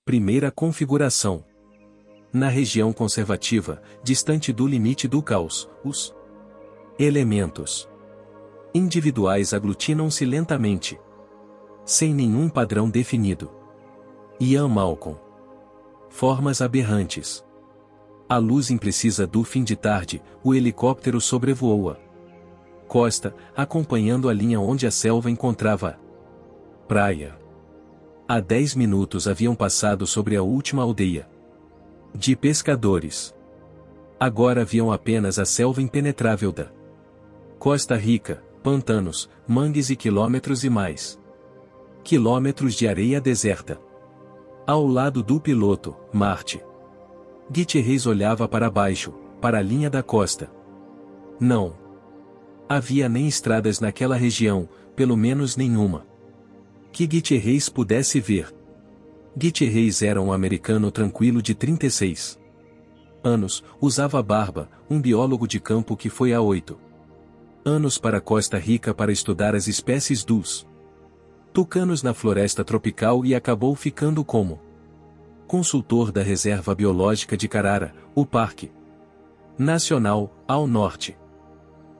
Primeira configuração. Na região conservativa, distante do limite do caos, os elementos individuais aglutinam-se lentamente, sem nenhum padrão definido. Ian Malcolm. Formas aberrantes. À luz imprecisa do fim de tarde, o helicóptero sobrevoou a costa, acompanhando a linha onde a selva encontrava a praia. Há 10 minutos haviam passado sobre a última aldeia de pescadores. Agora viam apenas a selva impenetrável da Costa Rica, pantanos, mangues e quilômetros e mais quilômetros de areia deserta. Ao lado do piloto, Marte. Gutierrez olhava para baixo, para a linha da costa. Não havia nem estradas naquela região, pelo menos nenhuma que Gutierrez pudesse ver. Gutierrez era um americano tranquilo de 36 anos, usava barba, um biólogo de campo que foi há 8 anos para Costa Rica para estudar as espécies dos tucanos na floresta tropical e acabou ficando como consultor da Reserva Biológica de Carara, o Parque Nacional, ao norte.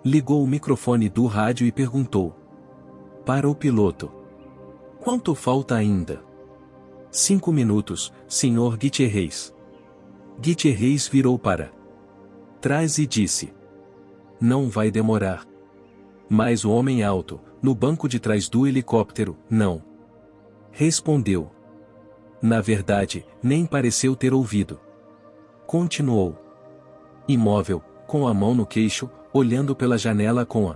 Ligou o microfone do rádio e perguntou para o piloto: quanto falta ainda? 5 minutos, Sr. Gutierrez. Gutierrez virou para trás e disse: não vai demorar. Mas o homem alto, no banco de trás do helicóptero, não respondeu. Na verdade, nem pareceu ter ouvido. Continuou imóvel, com a mão no queixo, olhando pela janela com a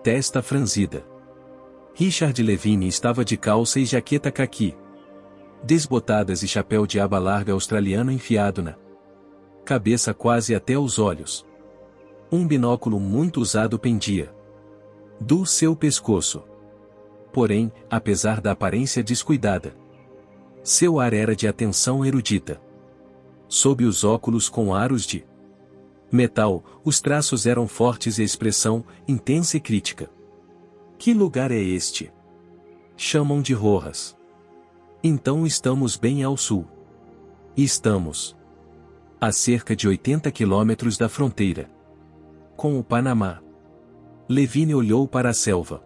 testa franzida. Richard Levine estava de calça e jaqueta caqui desbotadas e chapéu de aba larga australiano enfiado na cabeça quase até os olhos. Um binóculo muito usado pendia do seu pescoço. Porém, apesar da aparência descuidada, seu ar era de atenção erudita. Sob os óculos com aros de metal, os traços eram fortes e a expressão, intensa e crítica. Que lugar é este? Chamam de Rojas. Então estamos bem ao sul. Estamos a cerca de 80 quilômetros da fronteira com o Panamá. Levine olhou para a selva.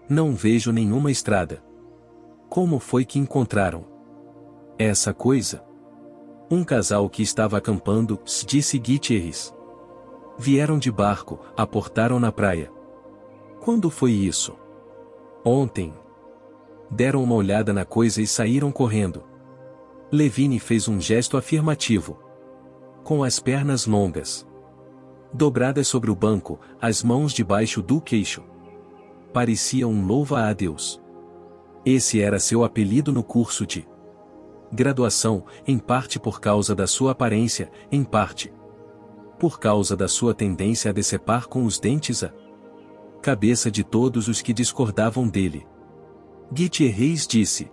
Não vejo nenhuma estrada. Como foi que encontraram essa coisa? Um casal que estava acampando, disse Gutierrez. Vieram de barco, aportaram na praia. Quando foi isso? Ontem. Deram uma olhada na coisa e saíram correndo. Levine fez um gesto afirmativo. Com as pernas longas dobradas sobre o banco, as mãos debaixo do queixo. Parecia um louva a Deus. Esse era seu apelido no curso de graduação, em parte por causa da sua aparência, em parte por causa da sua tendência a decepar com os dentes a cabeça de todos os que discordavam dele. Gutierrez disse: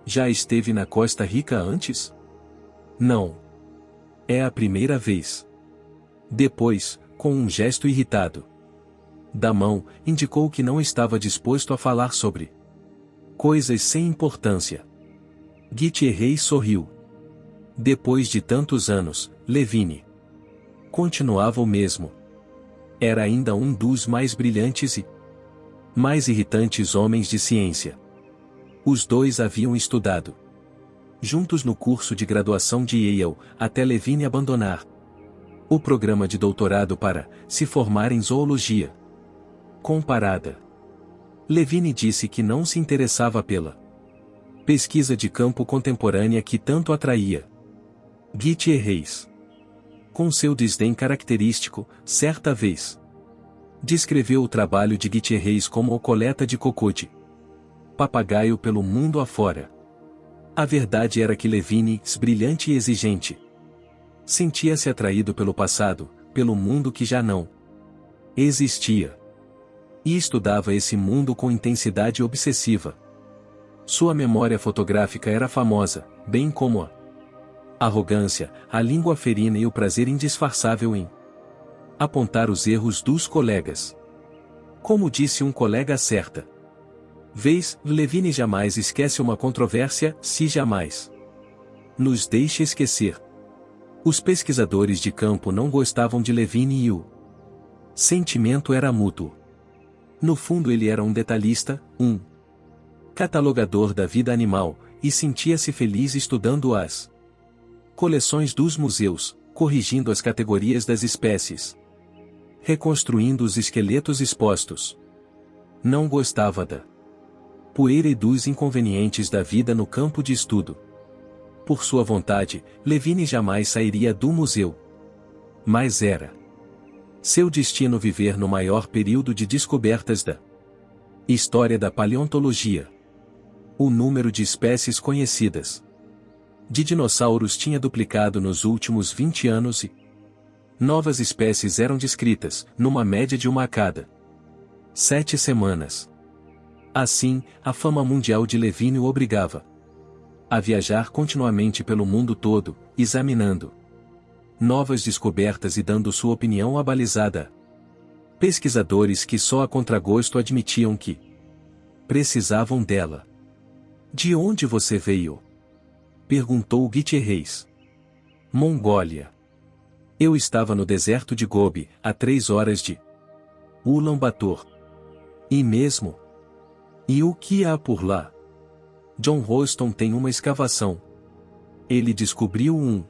já esteve na Costa Rica antes? Não. É a primeira vez. Depois, com um gesto irritado da mão, indicou que não estava disposto a falar sobre coisas sem importância. Gutierrez sorriu. Depois de tantos anos, Levine continuava o mesmo. Era ainda um dos mais brilhantes e mais irritantes homens de ciência. Os dois haviam estudado juntos no curso de graduação de Yale, até Levine abandonar o programa de doutorado para se formar em zoologia comparada. Levine disse que não se interessava pela pesquisa de campo contemporânea que tanto atraía Gutierrez. Com seu desdém característico, certa vez descreveu o trabalho de Gutierrez como o coleta de cocô de papagaio pelo mundo afora. A verdade era que Levine, brilhante e exigente, sentia-se atraído pelo passado, pelo mundo que já não existia. E estudava esse mundo com intensidade obsessiva. Sua memória fotográfica era famosa, bem como a arrogância, a língua ferina e o prazer indisfarçável em apontar os erros dos colegas. Como disse um colega certa vez, Levine jamais esquece uma controvérsia, se jamais Nos deixe esquecer. Os pesquisadores de campo não gostavam de Levine e o sentimento era mútuo. No fundo ele era um detalhista, um catalogador da vida animal, e sentia-se feliz estudando as coleções dos museus, corrigindo as categorias das espécies, reconstruindo os esqueletos expostos. Não gostava da poeira e dos inconvenientes da vida no campo de estudo. Por sua vontade, Levine jamais sairia do museu. Mas era seu destino viver no maior período de descobertas da história da paleontologia. O número de espécies conhecidas de dinossauros tinha duplicado nos últimos 20 anos e novas espécies eram descritas, numa média de uma a cada 7 semanas. Assim, a fama mundial de Levine o obrigava a viajar continuamente pelo mundo todo, examinando novas descobertas e dando sua opinião abalizada. Pesquisadores que só a contragosto admitiam que precisavam dela. De onde você veio? Perguntou Gutierrez. Mongólia. Eu estava no deserto de Gobi, a 3 horas de Ulaanbaatar. E mesmo? E o que há por lá? John Ralston tem uma escavação. Ele descobriu um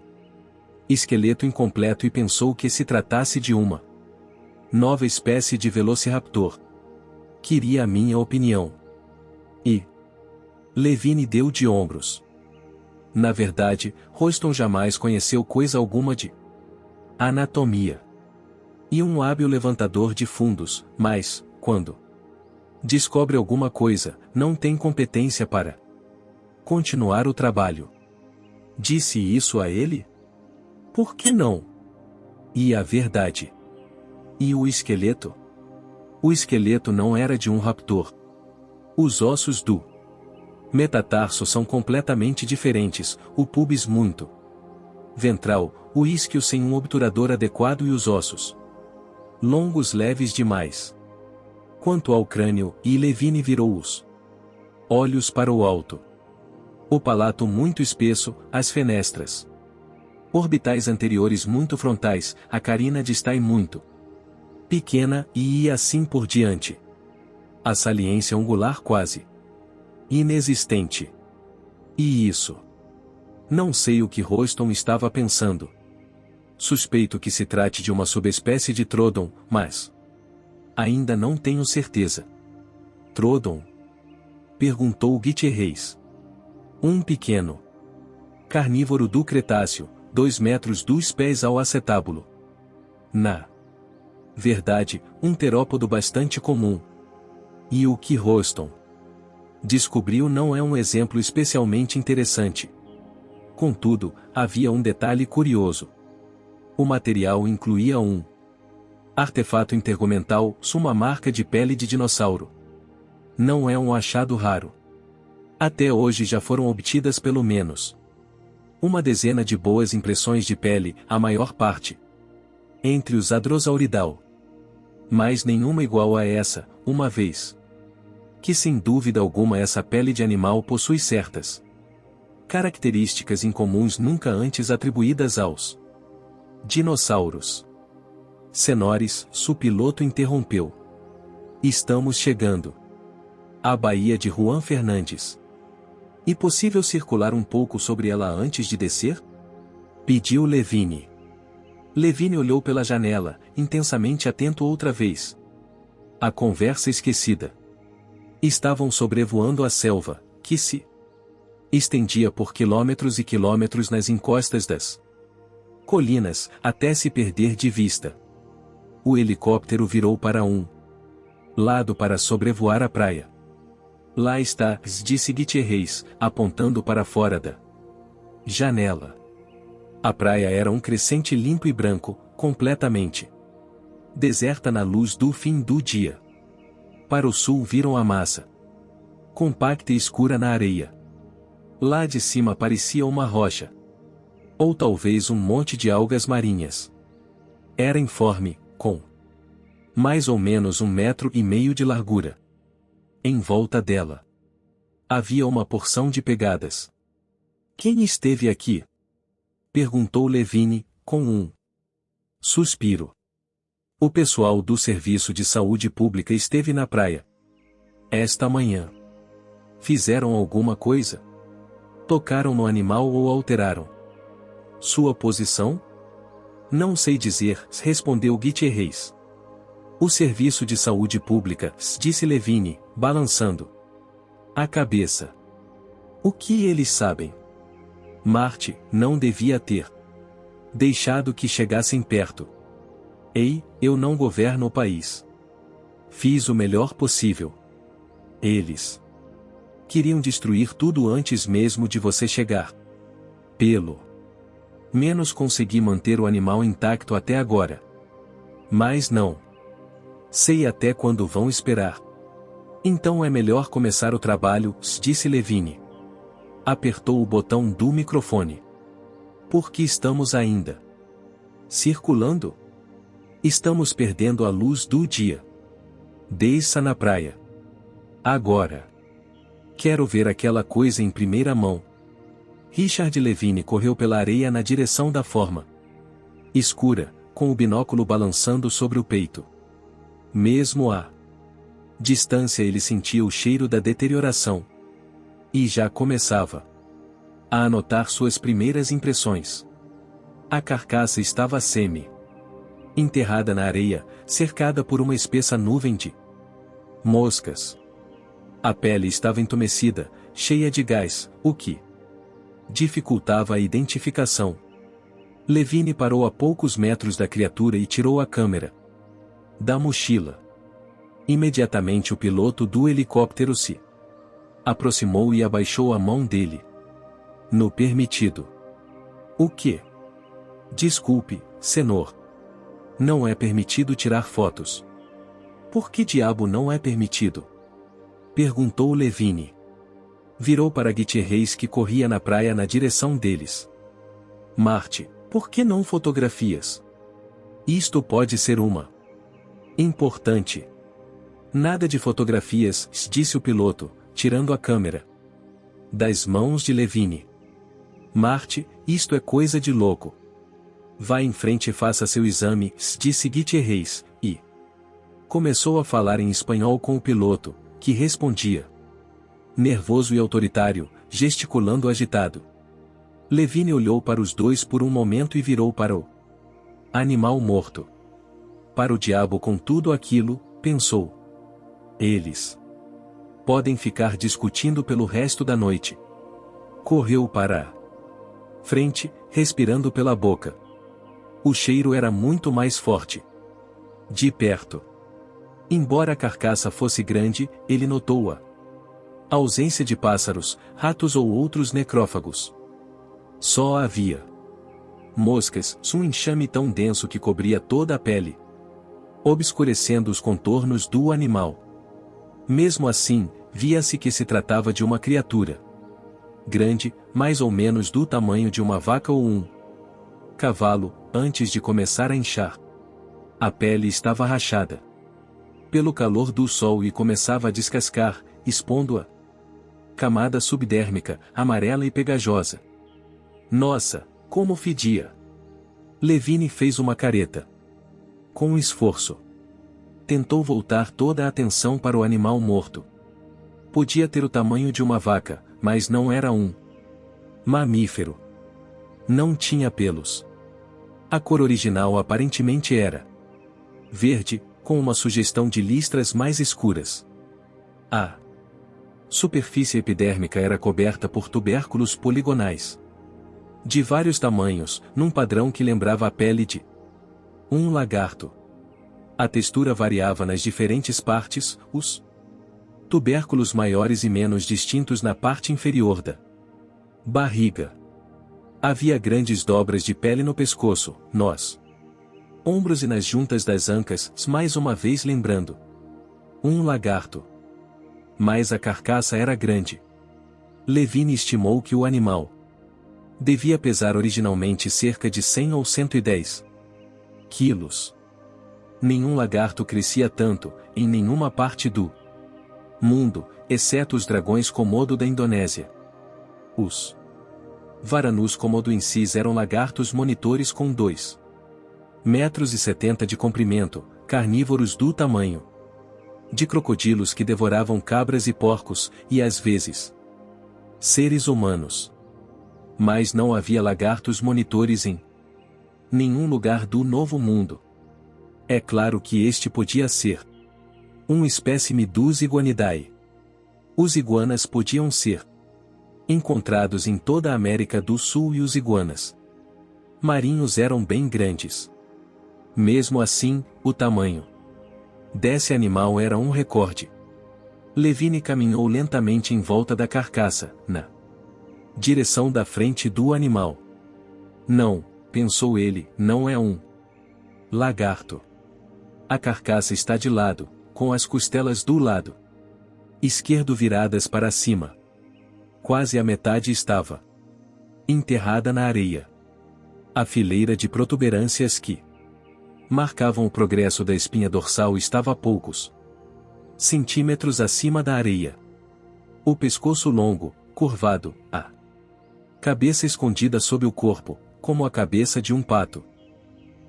esqueleto incompleto e pensou que se tratasse de uma nova espécie de Velociraptor. Queria a minha opinião. E Levine deu de ombros. Na verdade, Ralston jamais conheceu coisa alguma de anatomia. E um hábil levantador de fundos, mas, quando descobre alguma coisa, não tem competência para continuar o trabalho. Disse isso a ele? Por que não? E a verdade? E o esqueleto? O esqueleto não era de um raptor. Os ossos do metatarso são completamente diferentes, o pubis muito ventral, o isquio sem um obturador adequado e os ossos longos leves demais. Quanto ao crânio, e Levine virou os olhos para o alto. O palato muito espesso, as fenestras orbitais anteriores muito frontais, a carina distal muito pequena, e assim por diante. A saliência angular quase inexistente. E isso? Não sei o que Ralston estava pensando. Suspeito que se trate de uma subespécie de Troodon, mas ainda não tenho certeza. Troodon? Perguntou Gutierrez. Um pequeno carnívoro do Cretáceo, 2 metros dos pés ao acetábulo. Na verdade, um terópodo bastante comum. E o que Ralston descobriu não é um exemplo especialmente interessante. Contudo, havia um detalhe curioso. O material incluía um artefato intergomental, uma marca de pele de dinossauro. Não é um achado raro. Até hoje já foram obtidas pelo menos uma dezena de boas impressões de pele, a maior parte entre os Hadrosauridae. Mas nenhuma igual a essa, uma vez que sem dúvida alguma essa pele de animal possui certas características incomuns nunca antes atribuídas aos dinossauros. Senores, o piloto interrompeu. Estamos chegando à Baía de Juan Fernandes. E possível circular um pouco sobre ela antes de descer? Pediu Levine. Levine olhou pela janela, intensamente atento outra vez. A conversa esquecida. Estavam sobrevoando a selva, que se estendia por quilômetros e quilômetros nas encostas das colinas, até se perder de vista. O helicóptero virou para um lado para sobrevoar a praia. Lá está, disse Gutierrez, apontando para fora da janela. A praia era um crescente limpo e branco, completamente deserta na luz do fim do dia. Para o sul viram a massa compacta e escura na areia. Lá de cima parecia uma rocha. Ou talvez um monte de algas marinhas. Era informe, com mais ou menos 1,5 metros de largura. Em volta dela havia uma porção de pegadas Quem esteve aqui? Perguntou Levine, com um suspiro. O pessoal do Serviço de Saúde Pública esteve na praia esta manhã. Fizeram alguma coisa? Tocaram no animal ou alteraram sua posição? Não sei dizer, respondeu Gutierrez. O Serviço de Saúde Pública, disse Levine, balançando a cabeça. O que eles sabem? Marty não devia ter deixado que chegassem perto. Ei, eu não governo o país. Fiz o melhor possível. Eles queriam destruir tudo antes mesmo de você chegar. Pelo menos consegui manter o animal intacto até agora. Mas não sei até quando vão esperar. Então é melhor começar o trabalho, disse Levine. Apertou o botão do microfone. Por que estamos ainda circulando? Estamos perdendo a luz do dia. Desça na praia. Agora. Quero ver aquela coisa em primeira mão. Richard Levine correu pela areia na direção da forma escura, com o binóculo balançando sobre o peito. Mesmo à distância ele sentia o cheiro da deterioração. E já começava a anotar suas primeiras impressões. A carcaça estava enterrada na areia, cercada por uma espessa nuvem de moscas. A pele estava entumecida, cheia de gás, o que dificultava a identificação. Levine parou a poucos metros da criatura e tirou a câmera da mochila. Imediatamente o piloto do helicóptero se aproximou e abaixou a mão dele. No permitido. O quê? Desculpe, senhor. Não é permitido tirar fotos. Por que diabo não é permitido? Perguntou Levine. Virou para Gutierrez que corria na praia na direção deles. Marty, por que não fotografias? Isto pode ser uma importante. Nada de fotografias, disse o piloto, tirando a câmera das mãos de Levine. Marty, isto é coisa de louco. Vá em frente e faça seu exame, disse Gutierrez, e começou a falar em espanhol com o piloto, que respondia nervoso e autoritário, gesticulando agitado. Levine olhou para os dois por um momento e virou para o animal morto. Para o diabo com tudo aquilo, pensou. Eles podem ficar discutindo pelo resto da noite. Correu para a frente, respirando pela boca. O cheiro era muito mais forte. De perto. Embora a carcaça fosse grande, ele notou a ausência de pássaros, ratos ou outros necrófagos. Só havia moscas, um enxame tão denso que cobria toda a pele, obscurecendo os contornos do animal. Mesmo assim, via-se que se tratava de uma criatura grande, mais ou menos do tamanho de uma vaca ou um cavalo, antes de começar a inchar. A pele estava rachada pelo calor do sol e começava a descascar, expondo a camada subdérmica, amarela e pegajosa. Nossa, como fedia! Levine fez uma careta. Com esforço. Tentou voltar toda a atenção para o animal morto. Podia ter o tamanho de uma vaca, mas não era um mamífero. Não tinha pelos. A cor original aparentemente era verde, com uma sugestão de listras mais escuras. A superfície epidérmica era coberta por tubérculos poligonais de vários tamanhos, num padrão que lembrava a pele de um lagarto. A textura variava nas diferentes partes, os tubérculos maiores e menos distintos na parte inferior da barriga. Havia grandes dobras de pele no pescoço, nos ombros e nas juntas das ancas, mais uma vez lembrando um lagarto. Mas a carcaça era grande. Levine estimou que o animal devia pesar originalmente cerca de 100 ou 110 quilos. Nenhum lagarto crescia tanto, em nenhuma parte do mundo, exceto os dragões Komodo da Indonésia. Os Varanus comodoensis eram lagartos monitores com 2,70 metros de comprimento, carnívoros do tamanho de crocodilos que devoravam cabras e porcos, e às vezes seres humanos. Mas não havia lagartos monitores em nenhum lugar do Novo Mundo. É claro que este podia ser um espécime dos Iguanidae. Os iguanas podiam ser encontrados em toda a América do Sul e os iguanas marinhos eram bem grandes. Mesmo assim, o tamanho desse animal era um recorde. Levine caminhou lentamente em volta da carcaça, na direção da frente do animal. Não, pensou ele, não é um lagarto. A carcaça está de lado, com as costelas do lado esquerdo viradas para cima. Quase a metade estava enterrada na areia. A fileira de protuberâncias que marcavam o progresso da espinha dorsal estava a poucos centímetros acima da areia. O pescoço longo, curvado, a cabeça escondida sob o corpo, como a cabeça de um pato.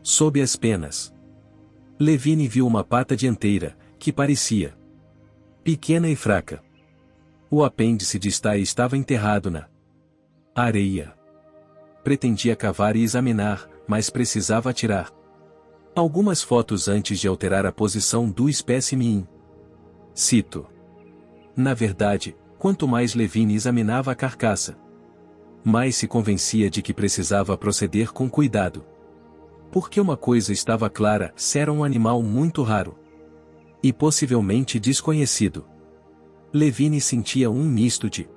Sob as penas. Levine viu uma pata dianteira, que parecia pequena e fraca. O apêndice distal estava enterrado na areia. Pretendia cavar e examinar, mas precisava tirar algumas fotos antes de alterar a posição do espécime in situ. Na verdade, quanto mais Levine examinava a carcaça, mais se convencia de que precisava proceder com cuidado. Porque uma coisa estava clara, era um animal muito raro e possivelmente desconhecido. Levine sentia um misto de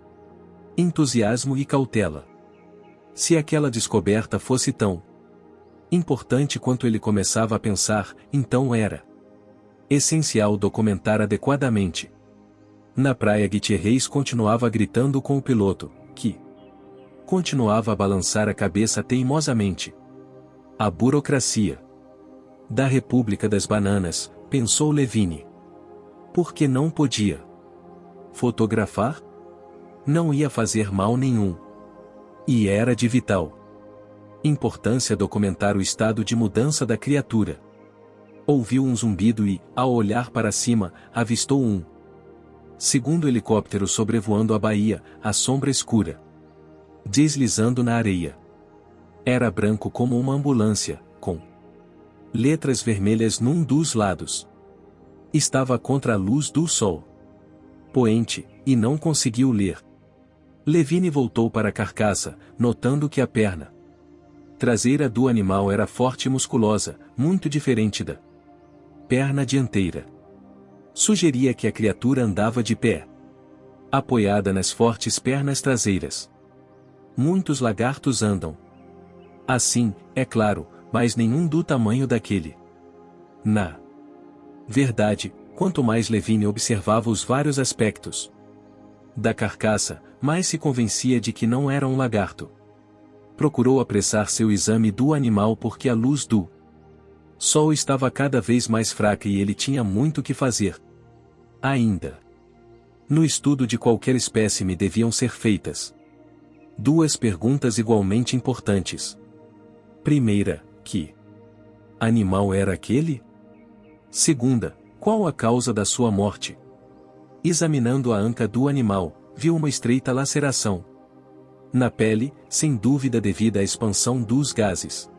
entusiasmo e cautela. Se aquela descoberta fosse tão importante quanto ele começava a pensar, então era essencial documentar adequadamente. Na praia Gutierrez continuava gritando com o piloto, que continuava a balançar a cabeça teimosamente. A burocracia da República das Bananas, pensou Levine. Por que não podia fotografar? Não ia fazer mal nenhum. E era de vital importância documentar o estado de mudança da criatura. Ouviu um zumbido e, ao olhar para cima, avistou um segundo helicóptero sobrevoando a baía, a sombra escura deslizando na areia. Era branco como uma ambulância, com letras vermelhas num dos lados. Estava contra a luz do sol poente, e não conseguiu ler. Levine voltou para a carcaça, notando que a perna traseira do animal era forte e musculosa, muito diferente da perna dianteira. Sugeria que a criatura andava de pé, apoiada nas fortes pernas traseiras. Muitos lagartos andam assim, é claro, mas nenhum do tamanho daquele. Na verdade, quanto mais Levine observava os vários aspectos da carcaça, mais se convencia de que não era um lagarto. Procurou apressar seu exame do animal porque a luz do sol estava cada vez mais fraca e ele tinha muito que fazer. Ainda. No estudo de qualquer espécime deviam ser feitas duas perguntas igualmente importantes. Primeira, que animal era aquele? Segunda, qual a causa da sua morte? Examinando a anca do animal, viu uma estreita laceração na pele, sem dúvida devido à expansão dos gases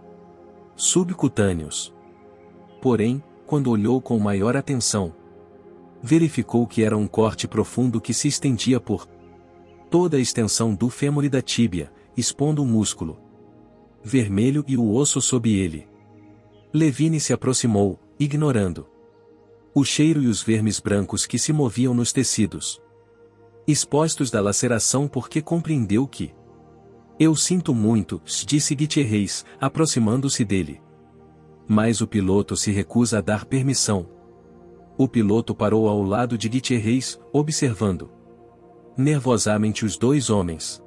subcutâneos. Porém, quando olhou com maior atenção, verificou que era um corte profundo que se estendia por toda a extensão do fêmur e da tíbia, expondo um músculo vermelho e o osso sob ele. Levine se aproximou, ignorando o cheiro e os vermes brancos que se moviam nos tecidos expostos da laceração porque compreendeu que eu sinto muito, disse Gutierrez, aproximando-se dele. Mas o piloto se recusa a dar permissão. O piloto parou ao lado de Gutierrez, observando nervosamente os dois homens.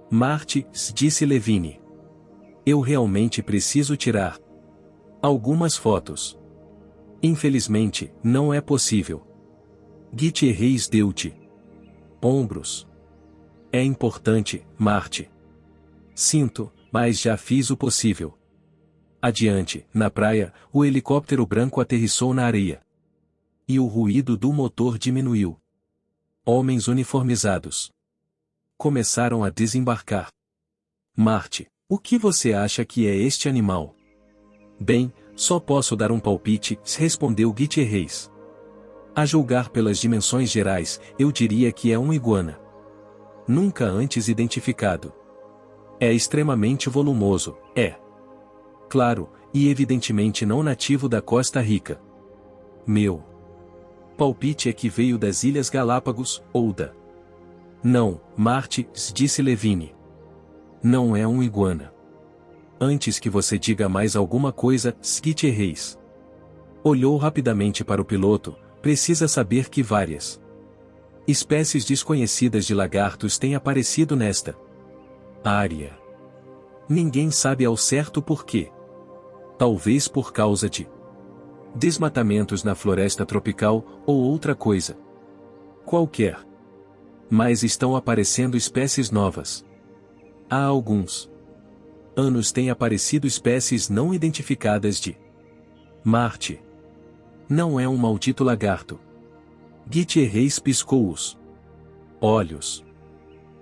Marty, disse Levine. Eu realmente preciso tirar algumas fotos. Infelizmente, não é possível. Gutierrez deu-te ombros. É importante, Marty. Sinto, mas já fiz o possível. Adiante, na praia, o helicóptero branco aterrissou na areia. E o ruído do motor diminuiu. Homens uniformizados começaram a desembarcar. Marte, o que você acha que é este animal? Bem, só posso dar um palpite, respondeu Gutierrez. A julgar pelas dimensões gerais, eu diria que é um iguana. Nunca antes identificado. É extremamente volumoso, é. Claro, e evidentemente não nativo da Costa Rica. Meu palpite é que veio das Ilhas Galápagos, ou da... Não, Marte, disse Levine. Não é um iguana. Antes que você diga mais alguma coisa, Gutierrez olhou rapidamente para o piloto, precisa saber que várias espécies desconhecidas de lagartos têm aparecido nesta área. Ninguém sabe ao certo por quê. Talvez por causa de desmatamentos na floresta tropical, ou outra coisa qualquer. Mas estão aparecendo espécies novas. Há alguns anos têm aparecido espécies não identificadas de Marte. Não é um maldito lagarto. Gutierrez piscou os olhos.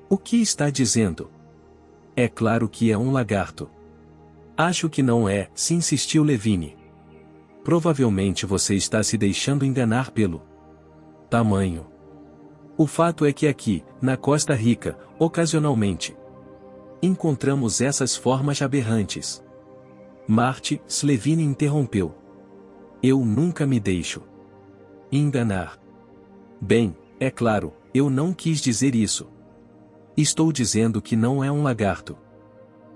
O que está dizendo? É claro que é um lagarto. Acho que não é, se insistiu Levine. Provavelmente você está se deixando enganar pelo tamanho. O fato é que aqui, na Costa Rica, ocasionalmente, encontramos essas formas aberrantes. Marte, Levine interrompeu. Eu nunca me deixo enganar. Bem, é claro, eu não quis dizer isso. Estou dizendo que não é um lagarto.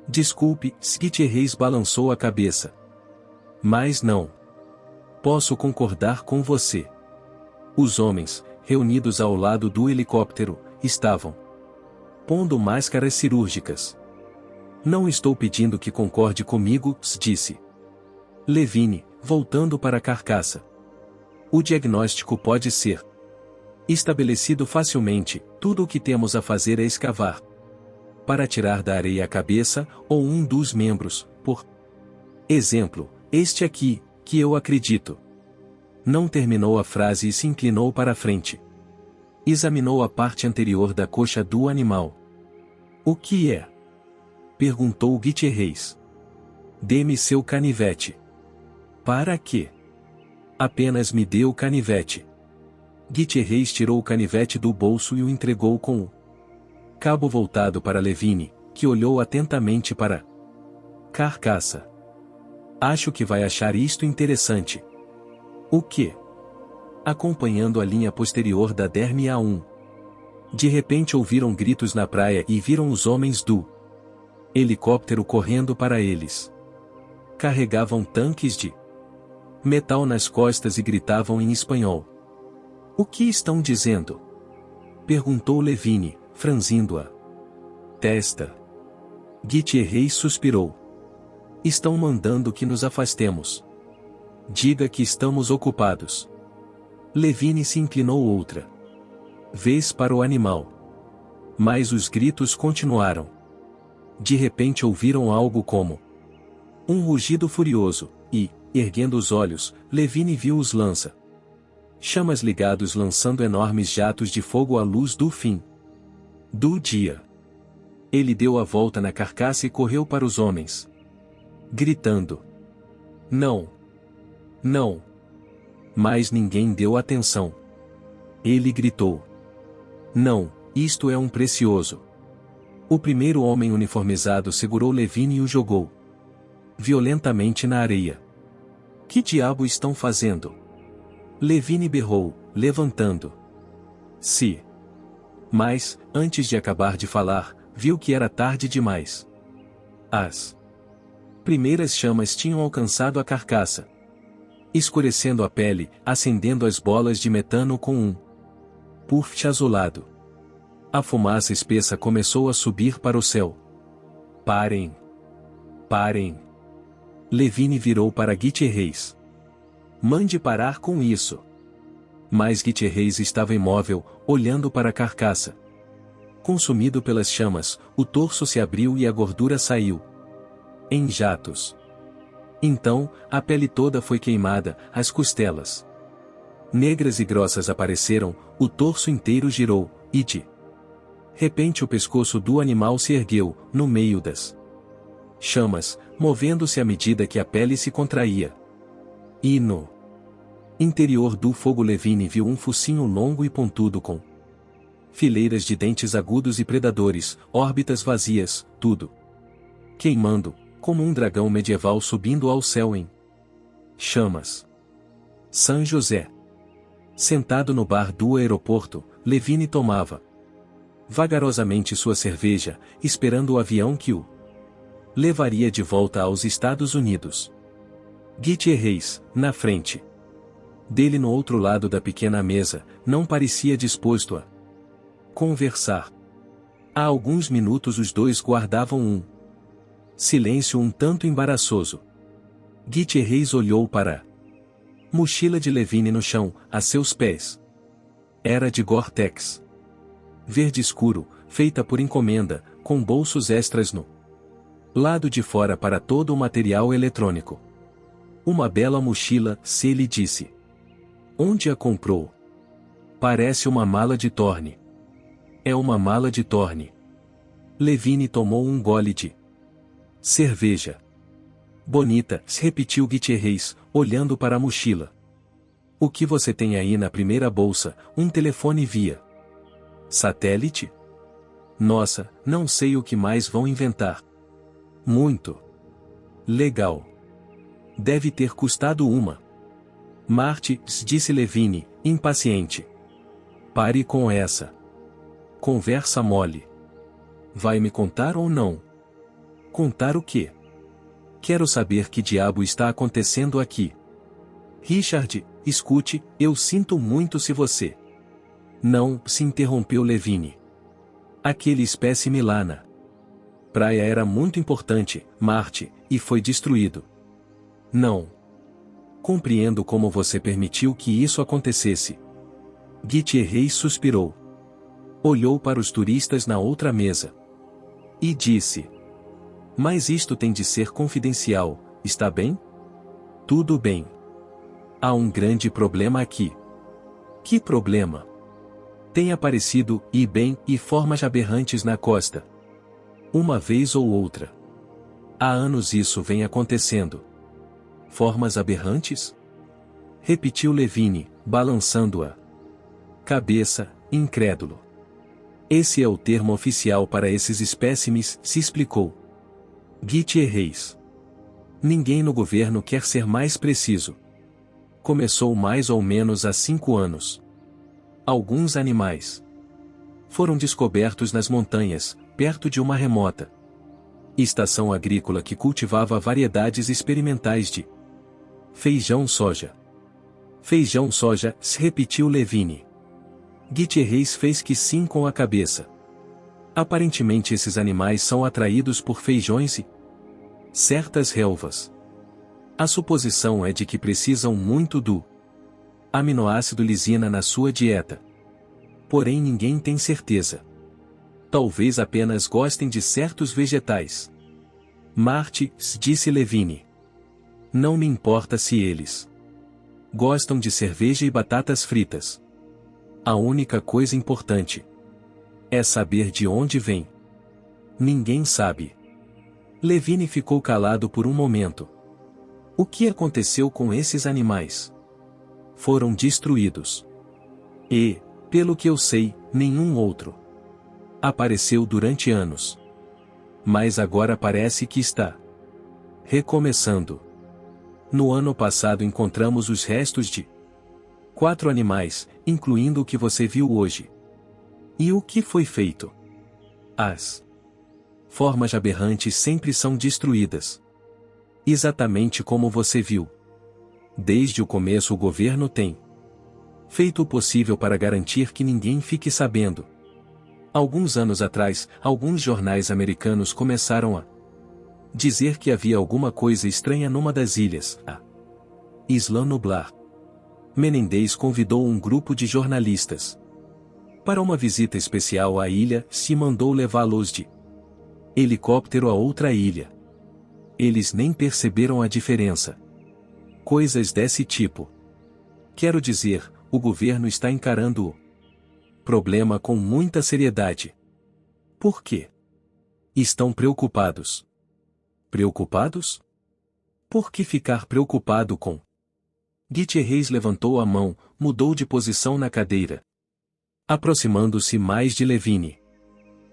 Desculpe, Gutierrez balançou a cabeça. Mas não. Posso concordar com você. Os homens, reunidos ao lado do helicóptero, estavam pondo máscaras cirúrgicas. Não estou pedindo que concorde comigo, disse Levine, voltando para a carcaça. O diagnóstico pode ser estabelecido facilmente, tudo o que temos a fazer é escavar para tirar da areia a cabeça, ou um dos membros, por exemplo, este aqui, que eu acredito. Não terminou a frase e se inclinou para a frente. Examinou a parte anterior da coxa do animal. O que é? Perguntou Gutierrez. Dê-me seu canivete. Para quê? Apenas me dê o canivete. Gutierrez tirou o canivete do bolso e o entregou com o cabo voltado para Levine, que olhou atentamente para a carcaça. Acho que vai achar isto interessante. O quê? Acompanhando a linha posterior da Derme A1. De repente ouviram gritos na praia e viram os homens do helicóptero correndo para eles. Carregavam tanques de metal nas costas e gritavam em espanhol. O que estão dizendo? Perguntou Levine, franzindo a testa. Gutierrez suspirou. Estão mandando que nos afastemos. Diga que estamos ocupados. Levine se inclinou outra vez para o animal. Mas os gritos continuaram. De repente ouviram algo como um rugido furioso, e, erguendo os olhos, Levine viu os lança-chamas ligados lançando enormes jatos de fogo à luz do fim do dia. Ele deu a volta na carcaça e correu para os homens, gritando: Não! Não! Mas ninguém deu atenção. Ele gritou: Não, isto é um precioso. O primeiro homem uniformizado segurou Levine e o jogou violentamente na areia. Que diabo estão fazendo? Levine berrou, levantando-se. Mas, antes de acabar de falar, viu que era tarde demais. As primeiras chamas tinham alcançado a carcaça, escurecendo a pele, acendendo as bolas de metano com um puff azulado. A fumaça espessa começou a subir para o céu. Parem! Parem! Levine virou para Gutierrez. Mande parar com isso. Mas Gutierrez estava imóvel, olhando para a carcaça. Consumido pelas chamas, o torso se abriu e a gordura saiu em jatos. Então, a pele toda foi queimada, as costelas negras e grossas apareceram, o torso inteiro girou, e de repente o pescoço do animal se ergueu, no meio das chamas, movendo-se à medida que a pele se contraía. E no interior do fogo Levine viu um focinho longo e pontudo com fileiras de dentes agudos e predadores, órbitas vazias, tudo queimando, como um dragão medieval subindo ao céu em chamas. San José. Sentado no bar do aeroporto, Levine tomava vagarosamente sua cerveja, esperando o avião que o levaria de volta aos Estados Unidos. Gutierrez, na frente dele no outro lado da pequena mesa, não parecia disposto a conversar. Há alguns minutos os dois guardavam um silêncio um tanto embaraçoso. Gutierrez olhou para a mochila de Levine no chão, a seus pés. Era de Gore-Tex verde escuro, feita por encomenda, com bolsos extras no lado de fora para todo o material eletrônico. Uma bela mochila, se ele disse. Onde a comprou? Parece uma mala de Torne. É uma mala de Torne. Levine tomou um gole de cerveja. Bonita, repetiu Gutierrez, olhando para a mochila. O que você tem aí na primeira bolsa? Um telefone via satélite? Nossa, não sei o que mais vão inventar. Muito legal. Deve ter custado uma. Marte, disse Levine, impaciente. Pare com essa conversa mole. Vai me contar ou não? Contar o quê? Quero saber que diabo está acontecendo aqui. Richard, escute, eu sinto muito se você... Não, se interrompeu Levine. Aquele espécime lá na praia era muito importante, Marte, e foi destruído. Não. Compreendo como você permitiu que isso acontecesse. Gutierrez suspirou. Olhou para os turistas na outra mesa. E disse. Mas isto tem de ser confidencial, está bem? Tudo bem. Há um grande problema aqui. Que problema? Tem aparecido, e bem, e formas aberrantes na costa. Uma vez ou outra. Há anos isso vem acontecendo. Formas aberrantes? Repetiu Levine, balançando a cabeça, incrédulo. Esse é o termo oficial para esses espécimes, se explicou Gutierrez. Ninguém no governo quer ser mais preciso. Começou mais ou menos há 5 anos. Alguns animais foram descobertos nas montanhas, perto de uma remota estação agrícola que cultivava variedades experimentais de feijão-soja. Feijão-soja, se repetiu Levine. Gutierrez fez que sim com a cabeça. Aparentemente esses animais são atraídos por feijões e certas relvas. A suposição é de que precisam muito do aminoácido lisina na sua dieta. Porém ninguém tem certeza. Talvez apenas gostem de certos vegetais. Marte, disse Levine. Não me importa se eles gostam de cerveja e batatas fritas. A única coisa importante é saber de onde vem. Ninguém sabe. Levine ficou calado por um momento. O que aconteceu com esses animais? Foram destruídos. E, pelo que eu sei, nenhum outro apareceu durante anos. Mas agora parece que está recomeçando. No ano passado encontramos os restos de 4 animais, incluindo o que você viu hoje. E o que foi feito? As formas aberrantes sempre são destruídas. Exatamente como você viu. Desde o começo o governo tem feito o possível para garantir que ninguém fique sabendo. Alguns anos atrás, alguns jornais americanos começaram a dizer que havia alguma coisa estranha numa das ilhas, a Isla Nublar. Menendez convidou um grupo de jornalistas Para uma visita especial à ilha, se mandou levá-los de helicóptero a outra ilha. Eles nem perceberam a diferença. Coisas desse tipo. Quero dizer, o governo está encarando o problema com muita seriedade. Por quê? Estão preocupados. Preocupados? Por que ficar preocupado com? Gutierrez levantou a mão, mudou de posição na cadeira, aproximando-se mais de Levine.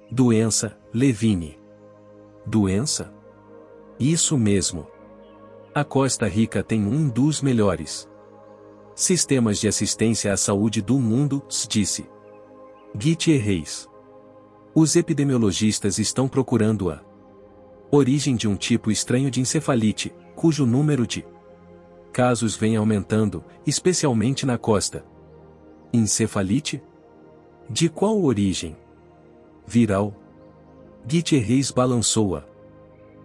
Doença, Levine. Doença? Isso mesmo. A Costa Rica tem um dos melhores sistemas de assistência à saúde do mundo, disse Gutierrez. Os epidemiologistas estão procurando a origem de um tipo estranho de encefalite, cujo número de casos vem aumentando, especialmente na costa. Encefalite? De qual origem? Viral? Gutierrez balançou a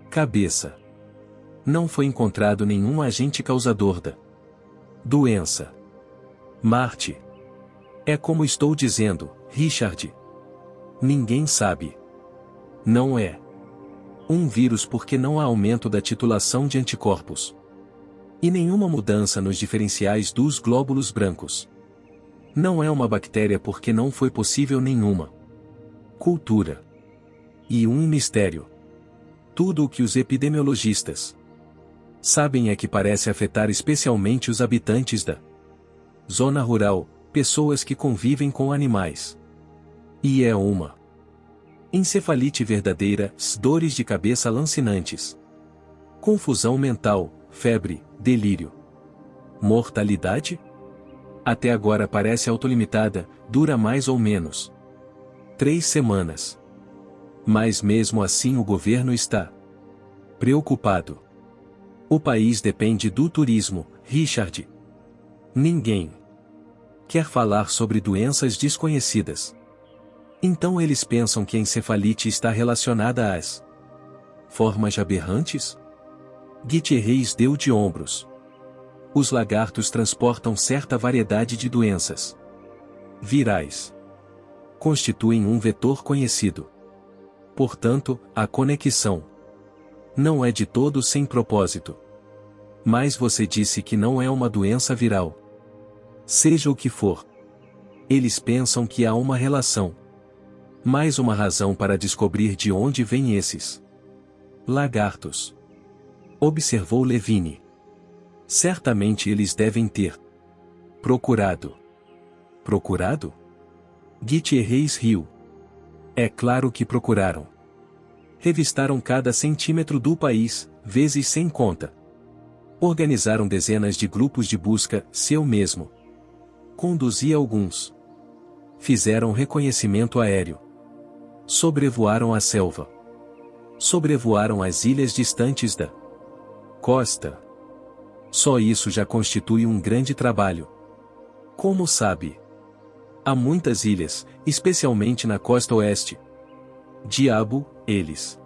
cabeça. Não foi encontrado nenhum agente causador da doença. Marte. É como estou dizendo, Richard. Ninguém sabe. Não é um vírus porque não há aumento da titulação de anticorpos. E nenhuma mudança nos diferenciais dos glóbulos brancos. Não é uma bactéria porque não foi possível nenhuma cultura. E um mistério. Tudo o que os epidemiologistas sabem é que parece afetar especialmente os habitantes da zona rural, pessoas que convivem com animais. E é uma encefalite verdadeira, dores de cabeça lancinantes, confusão mental, febre, delírio. Mortalidade? Até agora parece autolimitada, dura mais ou menos 3 semanas. Mas mesmo assim o governo está preocupado. O país depende do turismo, Richard. Ninguém quer falar sobre doenças desconhecidas. Então eles pensam que a encefalite está relacionada às formas aberrantes? Gutierrez deu de ombros. Os lagartos transportam certa variedade de doenças virais. Constituem um vetor conhecido. Portanto, a conexão não é de todo sem propósito. Mas você disse que não é uma doença viral. Seja o que for. Eles pensam que há uma relação. Mais uma razão para descobrir de onde vêm esses lagartos. Observou Levine. Certamente eles devem ter procurado. Procurado? Gutierrez riu. É claro que procuraram. Revistaram cada centímetro do país, vezes sem conta. Organizaram dezenas de grupos de busca, eu mesmo conduzi alguns. Fizeram reconhecimento aéreo. Sobrevoaram a selva. Sobrevoaram as ilhas distantes da costa. Só isso já constitui um grande trabalho. Como sabe? Há muitas ilhas, especialmente na costa oeste. Diabo, eles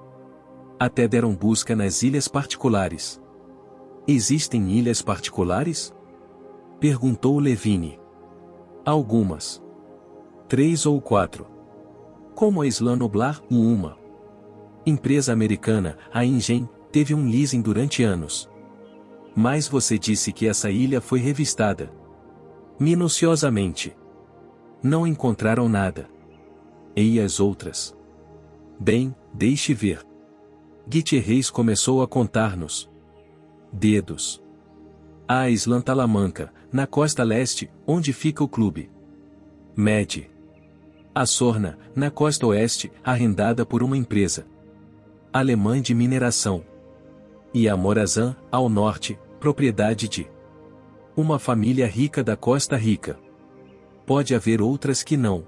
até deram busca nas ilhas particulares. Existem ilhas particulares? Perguntou Levine. Algumas. 3 ou 4. Como a Isla Nublar, uma empresa americana, a Ingen, teve um leasing durante anos. Mas você disse que essa ilha foi revistada minuciosamente. Não encontraram nada. E as outras? Bem, deixe ver. Gutierrez começou a contar-nos dedos. A Isla Talamanca, na costa leste, onde fica o clube Med. A Sorna, na costa oeste, arrendada por uma empresa alemã de mineração. E a Morazan, ao norte, propriedade de uma família rica da Costa Rica. Pode haver outras que não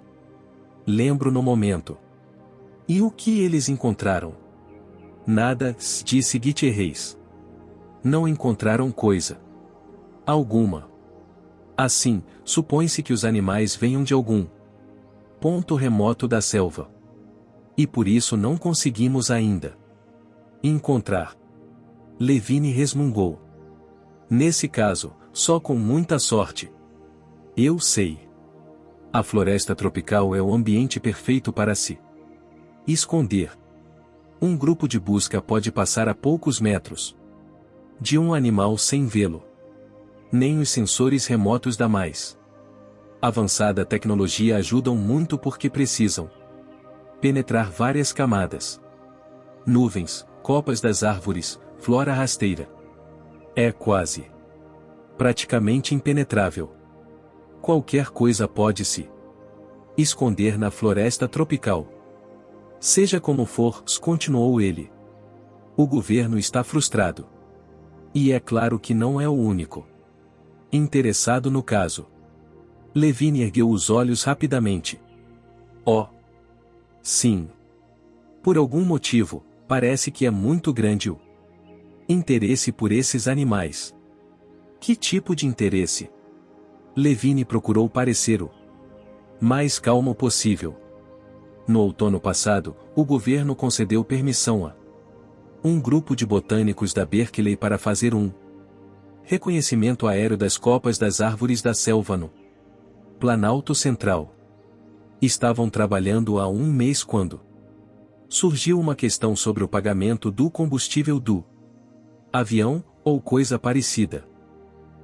lembro no momento. E o que eles encontraram? Nada, disse Gutierrez. Não encontraram coisa alguma. Assim, supõe-se que os animais venham de algum ponto remoto da selva. E por isso não conseguimos ainda encontrar. Levine resmungou. Nesse caso, só com muita sorte. Eu sei. A floresta tropical é o ambiente perfeito para se esconder. Um grupo de busca pode passar a poucos metros de um animal sem vê-lo. Nem os sensores remotos da mais avançada tecnologia ajudam muito porque precisam penetrar várias camadas. Nuvens, copas das árvores, flora rasteira. É quase praticamente impenetrável. Qualquer coisa pode se esconder na floresta tropical. Seja como for, continuou ele. O governo está frustrado. E é claro que não é o único interessado no caso. Levine ergueu os olhos rapidamente. Oh! Sim. Por algum motivo, parece que é muito grande o interesse por esses animais. Que tipo de interesse? Levine procurou parecer o mais calmo possível. No outono passado, o governo concedeu permissão a um grupo de botânicos da Berkeley para fazer um reconhecimento aéreo das copas das árvores da selva no Planalto Central. Estavam trabalhando há um mês quando surgiu uma questão sobre o pagamento do combustível do avião, ou coisa parecida.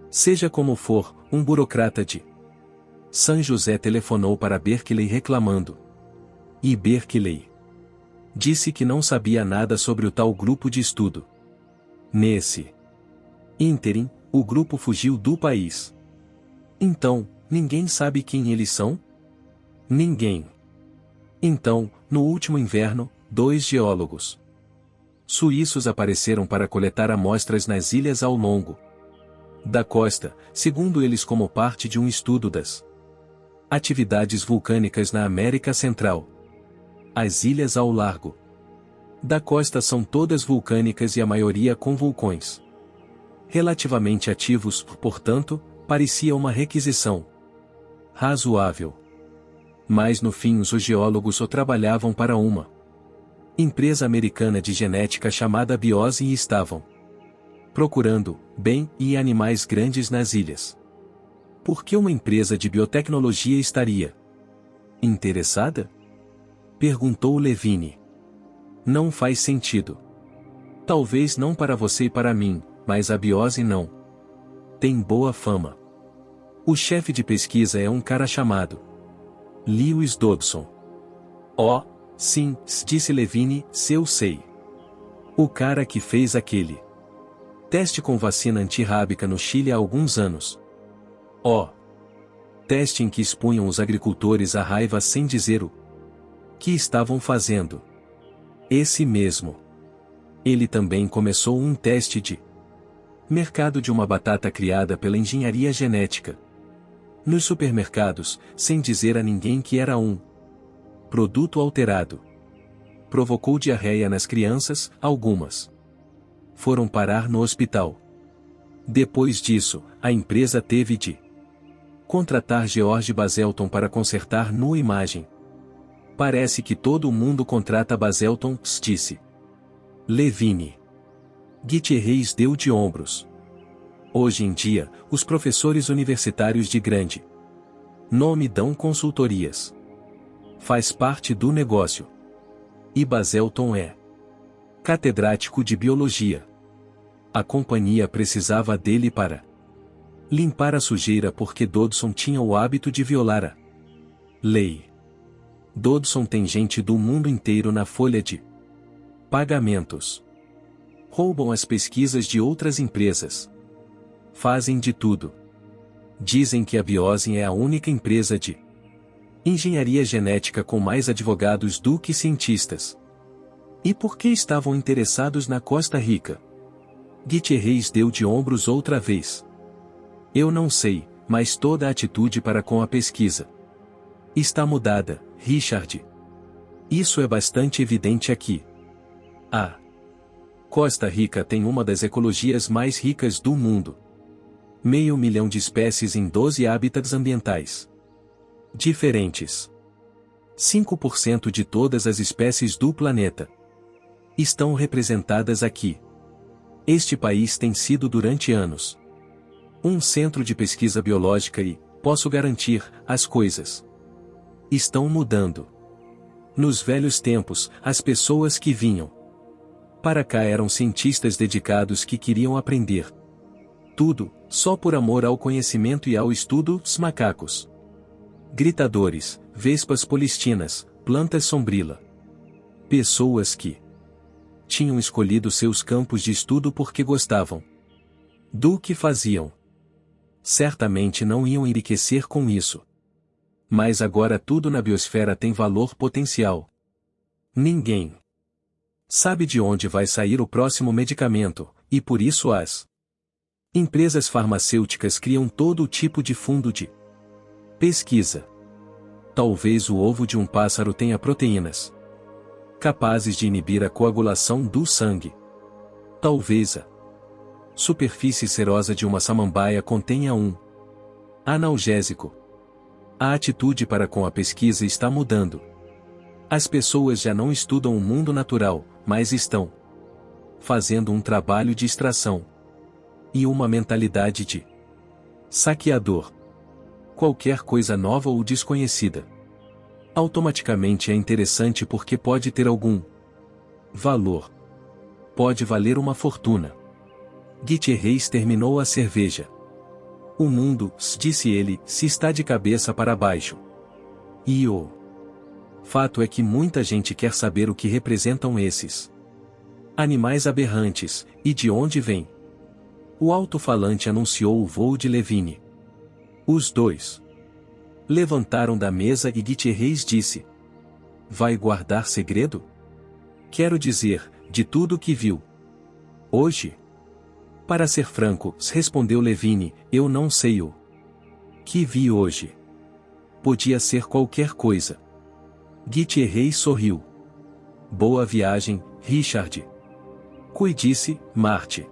Seja como for, um burocrata de San José telefonou para Berkeley reclamando. E Berkeley disse que não sabia nada sobre o tal grupo de estudo. Nesse ínterim, o grupo fugiu do país. Então, ninguém sabe quem eles são? Ninguém. Então, no último inverno, 2 geólogos suíços apareceram para coletar amostras nas ilhas ao longo da costa, segundo eles como parte de um estudo das atividades vulcânicas na América Central. As ilhas ao largo da costa são todas vulcânicas e a maioria com vulcões relativamente ativos, portanto, parecia uma requisição razoável. Mas no fim os geólogos só trabalhavam para uma empresa americana de genética chamada Biose e estavam procurando, bem, e animais grandes nas ilhas. Por que uma empresa de biotecnologia estaria interessada? Perguntou Levine. Não faz sentido. Talvez não para você e para mim, mas a Biose não tem boa fama. O chefe de pesquisa é um cara chamado Lewis Dobson. Oh, sim, disse Levine, se eu sei. O cara que fez aquele teste com vacina antirrábica no Chile há alguns anos. Oh! Teste em que expunham os agricultores à raiva sem dizer o que estavam fazendo. Esse mesmo. Ele também começou um teste de mercado de uma batata criada pela engenharia genética nos supermercados, sem dizer a ninguém que era um produto alterado. Provocou diarreia nas crianças, algumas foram parar no hospital. Depois disso, a empresa teve de contratar George Baselton para consertar no imagem. Parece que todo mundo contrata Baselton, disse Levine. Gutierrez deu de ombros. Hoje em dia, os professores universitários de grande nome dão consultorias. Faz parte do negócio. E Baselton é catedrático de biologia. A companhia precisava dele para limpar a sujeira porque Dodson tinha o hábito de violar a lei. Dodson tem gente do mundo inteiro na folha de pagamentos. Roubam as pesquisas de outras empresas. Fazem de tudo. Dizem que a Biose é a única empresa de engenharia genética com mais advogados do que cientistas. E por que estavam interessados na Costa Rica? Gutierrez deu de ombros outra vez. Eu não sei, mas toda a atitude para com a pesquisa está mudada, Richard. Isso é bastante evidente aqui. A Costa Rica tem uma das ecologias mais ricas do mundo. 500 mil de espécies em 12 hábitats ambientais diferentes. 5% de todas as espécies do planeta estão representadas aqui. Este país tem sido durante anos um centro de pesquisa biológica e, posso garantir, as coisas Estão mudando. Nos velhos tempos, as pessoas que vinham para cá eram cientistas dedicados que queriam aprender tudo, só por amor ao conhecimento e ao estudo, os macacos. Gritadores, vespas polistinas, plantas sombrila. Pessoas que tinham escolhido seus campos de estudo porque gostavam do que faziam. Certamente não iam enriquecer com isso. Mas agora tudo na biosfera tem valor potencial. Ninguém sabe de onde vai sair o próximo medicamento, e por isso as empresas farmacêuticas criam todo tipo de fundo de pesquisa. Talvez o ovo de um pássaro tenha proteínas capazes de inibir a coagulação do sangue. Talvez a superfície serosa de uma samambaia contenha um analgésico. A atitude para com a pesquisa está mudando. As pessoas já não estudam o mundo natural, mas estão fazendo um trabalho de extração e uma mentalidade de saqueador. Qualquer coisa nova ou desconhecida automaticamente é interessante porque pode ter algum valor. Pode valer uma fortuna. Gutierrez terminou a cerveja. O mundo, disse ele, se está de cabeça para baixo. E o fato é que muita gente quer saber o que representam esses animais aberrantes, e de onde vêm. O alto-falante anunciou o voo de Levine. Os dois levantaram da mesa e Gutierrez disse: vai guardar segredo? Quero dizer, de tudo que viu hoje? Para ser franco, respondeu Levine, eu não sei o que vi hoje. Podia ser qualquer coisa. Gutierrez sorriu. Boa viagem, Richard. Cuide-se, Marte.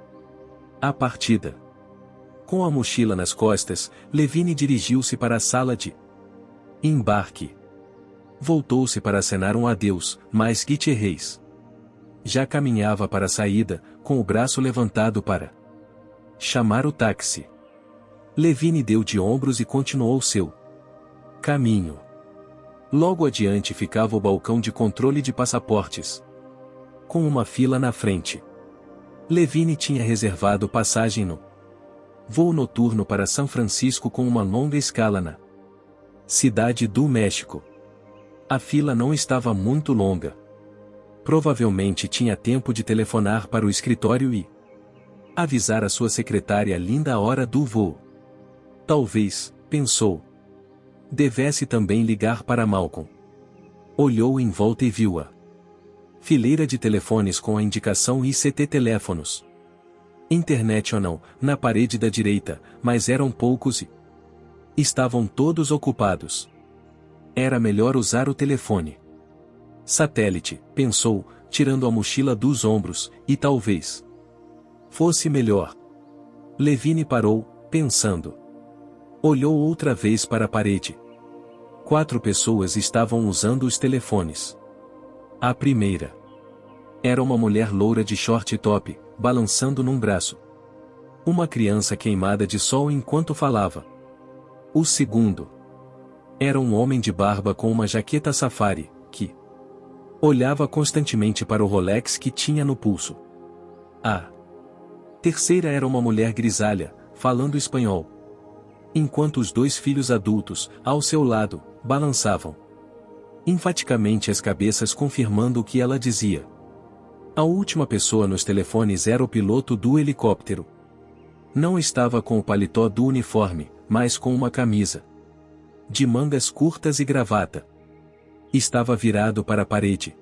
A partida. Com a mochila nas costas, Levine dirigiu-se para a sala de embarque. Voltou-se para acenar um adeus, mas Gutierrez já caminhava para a saída, com o braço levantado para chamar o táxi. Levine deu de ombros e continuou seu caminho. Logo adiante ficava o balcão de controle de passaportes, com uma fila na frente. Levine tinha reservado passagem no voo noturno para São Francisco com uma longa escala na Cidade do México. A fila não estava muito longa. Provavelmente tinha tempo de telefonar para o escritório e avisar a sua secretária Linda a hora do voo. Talvez, pensou, devesse também ligar para Malcolm. Olhou em volta e viu a fileira de telefones com a indicação ICT teléfonos. Internet ou não, na parede da direita, mas eram poucos e estavam todos ocupados. Era melhor usar o telefone satélite, pensou, tirando a mochila dos ombros, e talvez fosse melhor. Levine parou, pensando. Olhou outra vez para a parede. 4 pessoas estavam usando os telefones. A primeira era uma mulher loura de short top, balançando num braço uma criança queimada de sol enquanto falava. O segundo era um homem de barba com uma jaqueta safari, que olhava constantemente para o Rolex que tinha no pulso. A terceira era uma mulher grisalha, falando espanhol, enquanto os 2 filhos adultos, ao seu lado, balançavam enfaticamente as cabeças confirmando o que ela dizia. A última pessoa nos telefones era o piloto do helicóptero. Não estava com o paletó do uniforme, mas com uma camisa de mangas curtas e gravata. Estava virado para a parede,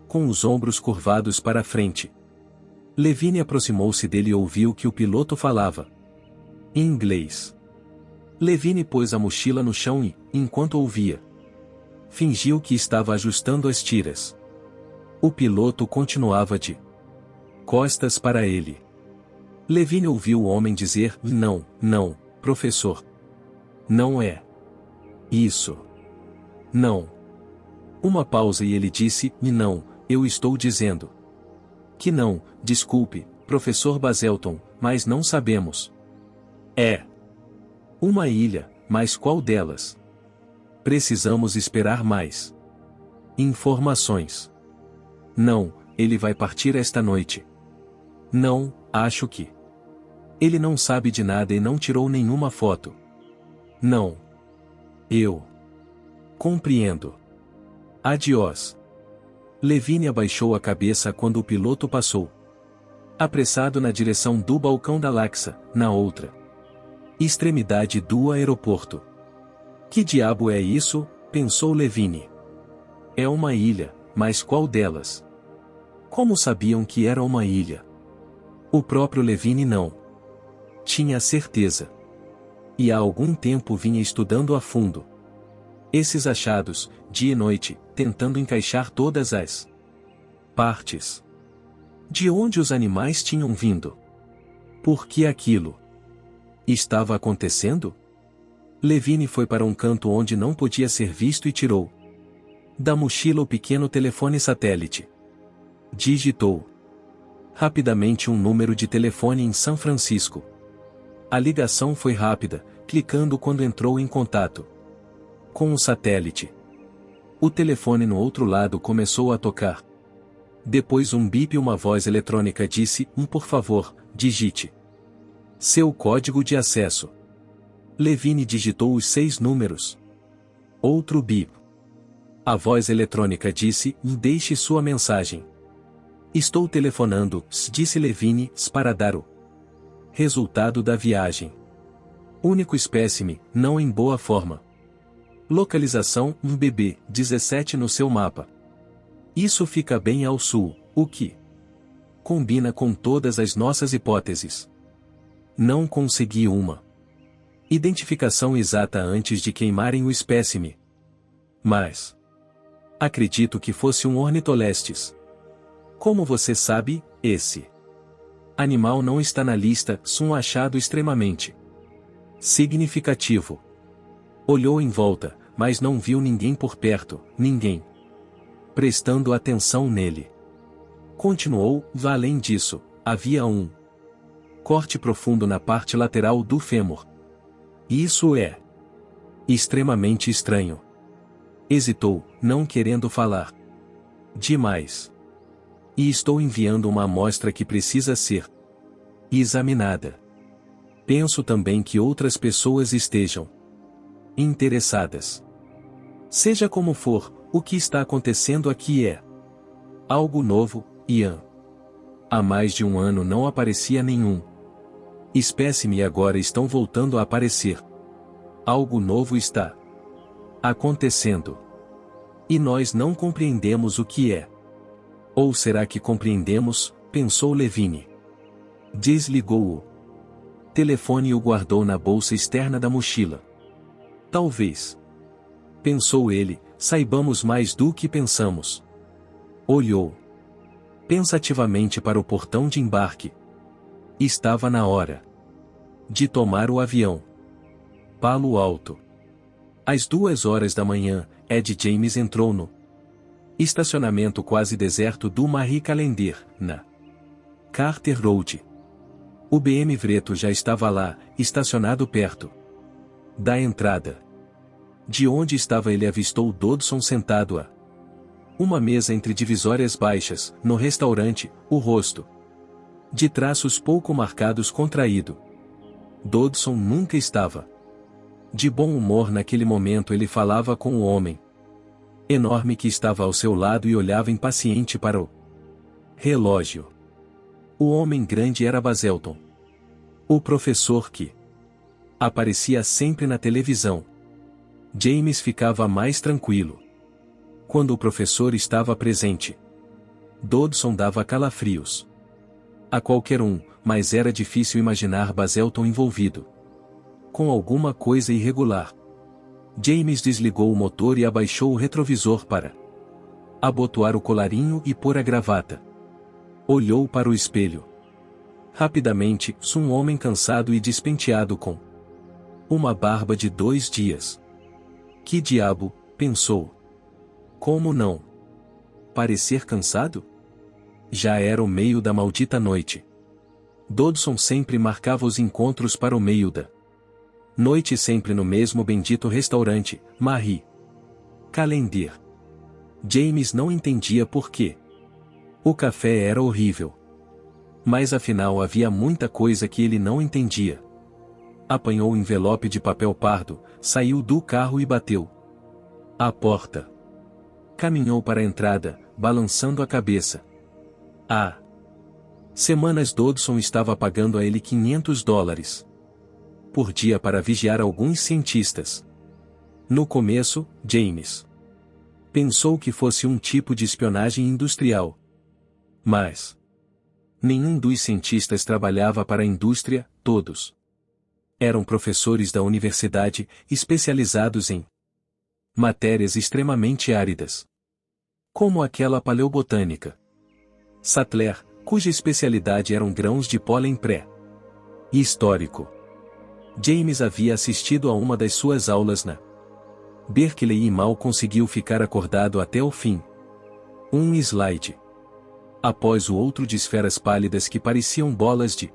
com os ombros curvados para a frente. Levine aproximou-se dele e ouviu que o piloto falava em inglês. Levine pôs a mochila no chão e, enquanto ouvia, fingiu que estava ajustando as tiras. O piloto continuava de costas para ele. Levine ouviu o homem dizer: não, não, professor. Não é isso. Não. Uma pausa e ele disse: não, eu estou dizendo que não, desculpe, professor Baselton, mas não sabemos. É uma ilha, mas qual delas? Precisamos esperar mais informações. Não, ele vai partir esta noite. Não, acho que. Ele não sabe de nada e não tirou nenhuma foto. Não. Eu. Compreendo. Adiós. Levine abaixou a cabeça quando o piloto passou. Apressado na direção do balcão da Laxa, na outra extremidade do aeroporto. Que diabo é isso? Pensou Levine. É uma ilha, mas qual delas? Como sabiam que era uma ilha? O próprio Levine não tinha certeza. E há algum tempo vinha estudando a fundo esses achados, dia e noite, tentando encaixar todas as partes. De onde os animais tinham vindo? Por que aquilo estava acontecendo? Levine foi para um canto onde não podia ser visto e tirou da mochila o pequeno telefone satélite. Digitou rapidamente um número de telefone em São Francisco. A ligação foi rápida, clicando quando entrou em contato com o satélite. O telefone no outro lado começou a tocar. Depois um bip e uma voz eletrônica disse: por favor, digite seu código de acesso. Levine digitou os 6 números. Outro bip. A voz eletrônica disse: deixe sua mensagem. Estou telefonando, disse Levine, para dar o resultado da viagem. Único espécime, não em boa forma. Localização: BB 17 no seu mapa. Isso fica bem ao sul, o que combina com todas as nossas hipóteses. Não consegui uma identificação exata antes de queimarem o espécime. Mas acredito que fosse um ornitolestes. Como você sabe, esse animal não está na lista, um achado extremamente significativo. Olhou em volta, mas não viu ninguém por perto, ninguém prestando atenção nele. Continuou: além disso, havia um corte profundo na parte lateral do fêmur. Isso é extremamente estranho. Hesitou, não querendo falar demais. E estou enviando uma amostra que precisa ser examinada. Penso também que outras pessoas estejam interessadas. Seja como for, o que está acontecendo aqui é algo novo, Ian. Há mais de um ano não aparecia nenhum espécime e agora estão voltando a aparecer. Algo novo está acontecendo. E nós não compreendemos o que é. Ou será que compreendemos? Pensou Levine. Desligou o telefone e o guardou na bolsa externa da mochila. Talvez, pensou ele, saibamos mais do que pensamos. Olhou pensativamente para o portão de embarque. Estava na hora de tomar o avião. Palo Alto. Às 2 horas da manhã, Ed James entrou no estacionamento quase deserto do Marie Callender's, na Carter Road. O BM Vreto já estava lá, estacionado perto da entrada. De onde estava ele avistou Dodson sentado a uma mesa entre divisórias baixas, no restaurante, o rosto de traços pouco marcados contraído. Dodson nunca estava de bom humor naquele momento. Ele falava com o homem enorme que estava ao seu lado e olhava impaciente para o relógio. O homem grande era Baselton, o professor que aparecia sempre na televisão. James ficava mais tranquilo quando o professor estava presente. Dodson dava calafrios a qualquer um, mas era difícil imaginar Baselton envolvido com alguma coisa irregular. James desligou o motor e abaixou o retrovisor para abotoar o colarinho e pôr a gravata. Olhou para o espelho. Rapidamente, um homem cansado e despenteado com uma barba de 2 dias. Que diabo, pensou. Como não parecer cansado? Já era o meio da maldita noite. Dodson sempre marcava os encontros para o meio da noite, sempre no mesmo bendito restaurante, Marie Calendar. James não entendia por quê. O café era horrível. Mas afinal havia muita coisa que ele não entendia. Apanhou o envelope de papel pardo, saiu do carro e bateu à porta. Caminhou para a entrada, balançando a cabeça. Há semanas Dodson estava pagando a ele $500 por dia para vigiar alguns cientistas. No começo, James pensou que fosse um tipo de espionagem industrial. Mas nenhum dos cientistas trabalhava para a indústria, todos eram professores da universidade, especializados em matérias extremamente áridas, como aquela paleobotânica. Sattler, cuja especialidade eram grãos de pólen pré-histórico. James havia assistido a uma das suas aulas na Berkeley e mal conseguiu ficar acordado até o fim. Um slide após o outro de esferas pálidas que pareciam bolas de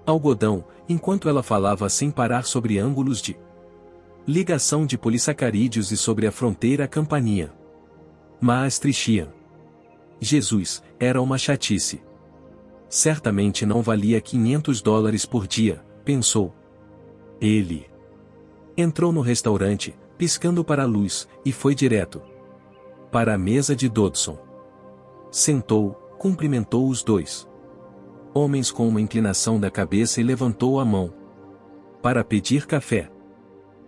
algodão, enquanto ela falava sem parar sobre ângulos de ligação de polissacarídeos e sobre a fronteira campania. Maastrichtian. Jesus, era uma chatice. Certamente não valia $500 por dia, pensou. Ele entrou no restaurante, piscando para a luz, e foi direto para a mesa de Dodson. Sentou, cumprimentou os dois homens com uma inclinação da cabeça e levantou a mão para pedir café.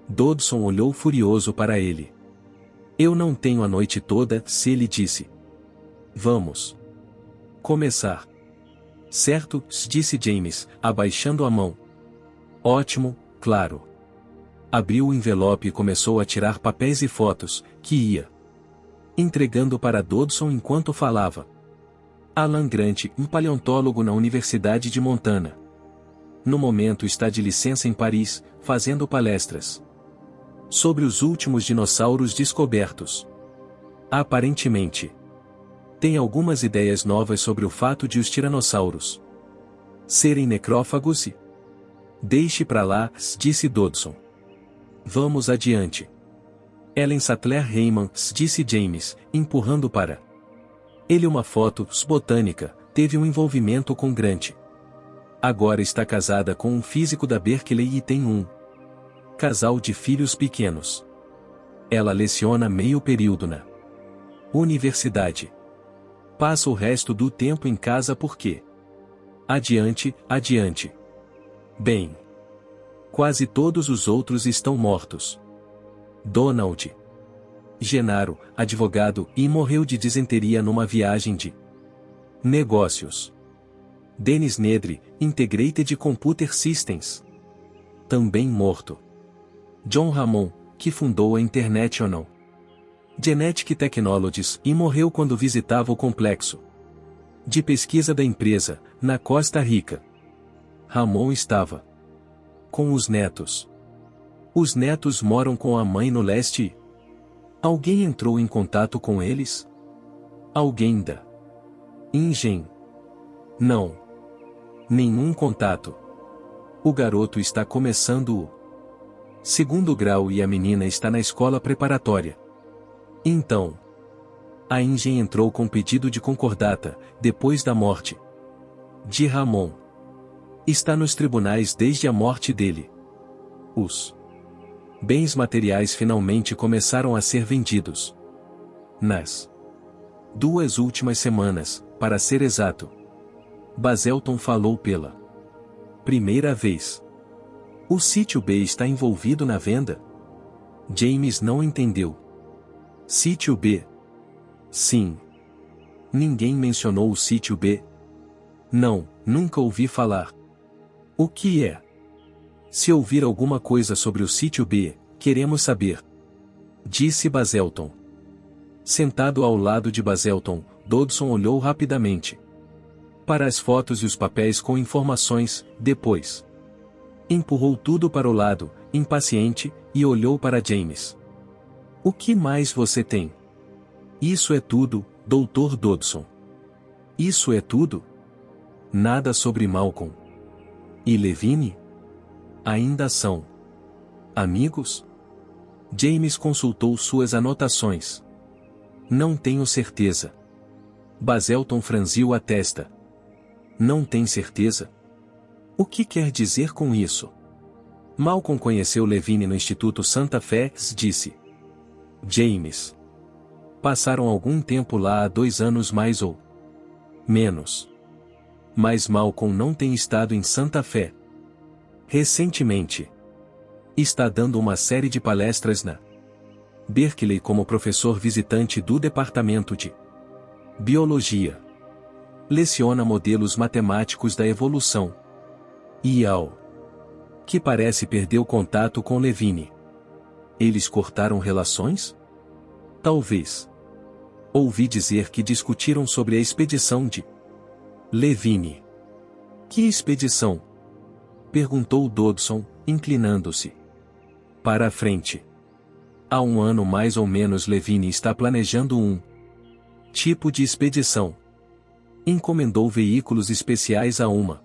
Dodson olhou furioso para ele. Eu não tenho a noite toda, se ele disse. Vamos começar. Certo, disse James, abaixando a mão. Ótimo, claro. Abriu o envelope e começou a tirar papéis e fotos, que ia entregando para Dodson enquanto falava. Alan Grant, um paleontólogo na Universidade de Montana. No momento está de licença em Paris, fazendo palestras sobre os últimos dinossauros descobertos. Aparentemente, tem algumas ideias novas sobre o fato de os tiranossauros serem necrófagos e... Deixe pra lá, disse Dodson. Vamos adiante. Ellen Sattler Heyman, disse James, empurrando para ele uma foto botânica, teve um envolvimento com Grant. Agora está casada com um físico da Berkeley e tem um casal de filhos pequenos. Ela leciona meio período na universidade. Passa o resto do tempo em casa porque... Adiante, adiante. Bem, quase todos os outros estão mortos. Donald Genaro, advogado, e morreu de disenteria numa viagem de negócios. Dennis Nedry, Integrated Computer Systems, também morto. John Hammond, que fundou a International Genetic Technologies e morreu quando visitava o complexo de pesquisa da empresa, na Costa Rica. Hammond estava com os netos. Os netos moram com a mãe no leste e... Alguém entrou em contato com eles? Alguém da InGen? Não. Nenhum contato. O garoto está começando o segundo grau e a menina está na escola preparatória. Então, a InGen entrou com pedido de concordata, depois da morte de Ramon. Está nos tribunais desde a morte dele. Os bens materiais finalmente começaram a ser vendidos. Nas 2 últimas semanas, para ser exato. Baselton falou pela primeira vez. O sítio B está envolvido na venda? James não entendeu. Sítio B? Sim. Ninguém mencionou o sítio B? Não, nunca ouvi falar. O que é? Se ouvir alguma coisa sobre o sítio B, queremos saber. Disse Baselton. Sentado ao lado de Baselton, Dodson olhou rapidamente para as fotos e os papéis com informações, depois empurrou tudo para o lado, impaciente, e olhou para James. O que mais você tem? Isso é tudo, Dr. Dodson. Isso é tudo? Nada sobre Malcolm e Levine? Ainda são amigos? James consultou suas anotações. Não tenho certeza. Baselton franziu a testa. Não tem certeza? O que quer dizer com isso? Malcolm conheceu Levine no Instituto Santa Fé, disse James. Passaram algum tempo lá há 2 anos mais ou menos. Mas Malcolm não tem estado em Santa Fé. Recentemente. Está dando uma série de palestras na Berkeley como professor visitante do Departamento de Biologia. Leciona modelos matemáticos da evolução. E ao que parece perdeu contato com Levine. Eles cortaram relações? Talvez. Ouvi dizer que discutiram sobre a expedição de Levine. Que expedição? Perguntou Dodson, inclinando-se para a frente. Há 1 ano mais ou menos Levine está planejando um tipo de expedição. Encomendou veículos especiais a uma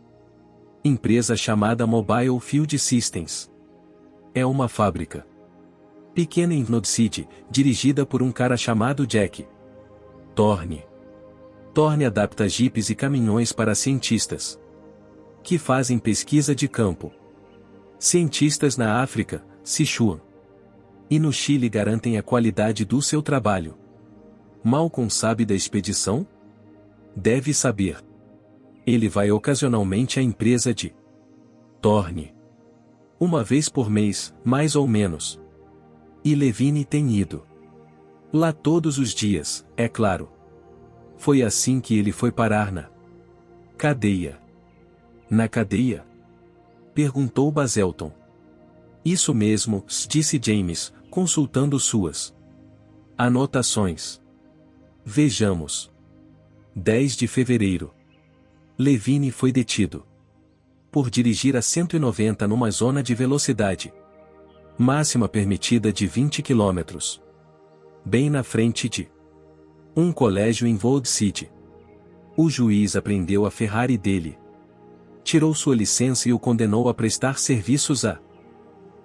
empresa chamada Mobile Field Systems. É uma fábrica pequena em Node City, dirigida por um cara chamado Jack Thorne. Thorne adapta jipes e caminhões para cientistas que fazem pesquisa de campo. Cientistas na África, Sichuan e no Chile garantem a qualidade do seu trabalho. Malcolm sabe da expedição? Deve saber. Ele vai ocasionalmente à empresa de Thorne. 1 vez por mês, mais ou menos. E Levine tem ido lá todos os dias, é claro. Foi assim que ele foi parar na cadeia. Na cadeia? Perguntou Baselton. Isso mesmo, disse James, consultando suas anotações. Vejamos. 10 de fevereiro. Levine foi detido por dirigir a 190 numa zona de velocidade máxima permitida de 20 km. Bem na frente de um colégio em Vold City. O juiz apreendeu a Ferrari dele. Tirou sua licença e o condenou a prestar serviços à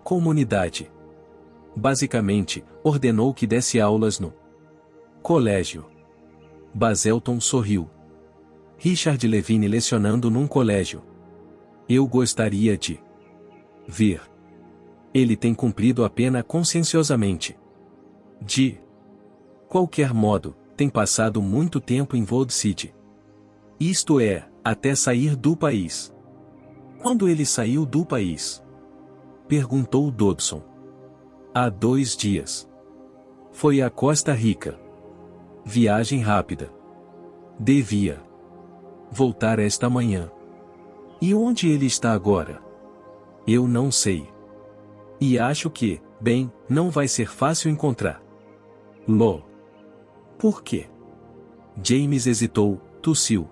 comunidade. Basicamente, ordenou que desse aulas no colégio. Baselton sorriu. Richard Levine lecionando num colégio. Eu gostaria de ver. Ele tem cumprido a pena conscienciosamente. De qualquer modo, tem passado muito tempo em Vold City. Isto é, até sair do país. Quando ele saiu do país? Perguntou Dodson. Há 2 dias. Foi a Costa Rica. Viagem rápida. Devia voltar esta manhã. E onde ele está agora? Eu não sei. E acho que, bem, não vai ser fácil encontrar. Por quê? James hesitou, tossiu.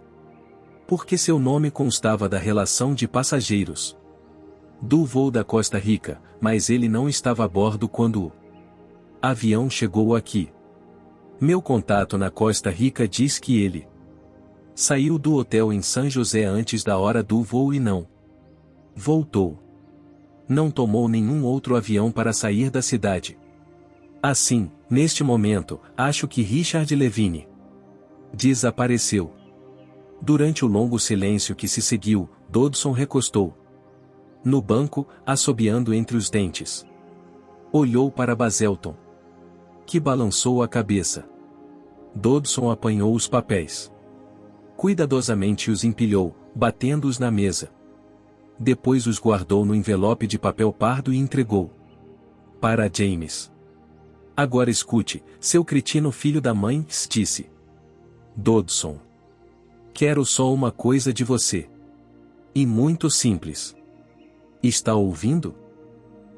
Porque seu nome constava da relação de passageiros do voo da Costa Rica, mas ele não estava a bordo quando o avião chegou aqui. Meu contato na Costa Rica diz que ele saiu do hotel em San José antes da hora do voo e não voltou. Não tomou nenhum outro avião para sair da cidade. Assim, neste momento, acho que Richard Levine desapareceu. Durante o longo silêncio que se seguiu, Dodson recostou no banco, assobiando entre os dentes. Olhou para Baselton, que balançou a cabeça. Dodson apanhou os papéis. Cuidadosamente os empilhou, batendo-os na mesa. Depois os guardou no envelope de papel pardo e entregou para James. Agora escute, seu cretino filho da mãe, disse Dodson. Quero só uma coisa de você. E muito simples. Está ouvindo?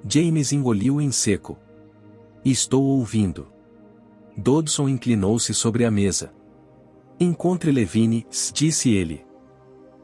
James engoliu em seco. Estou ouvindo. Dodson inclinou-se sobre a mesa. Encontre Levine, disse ele.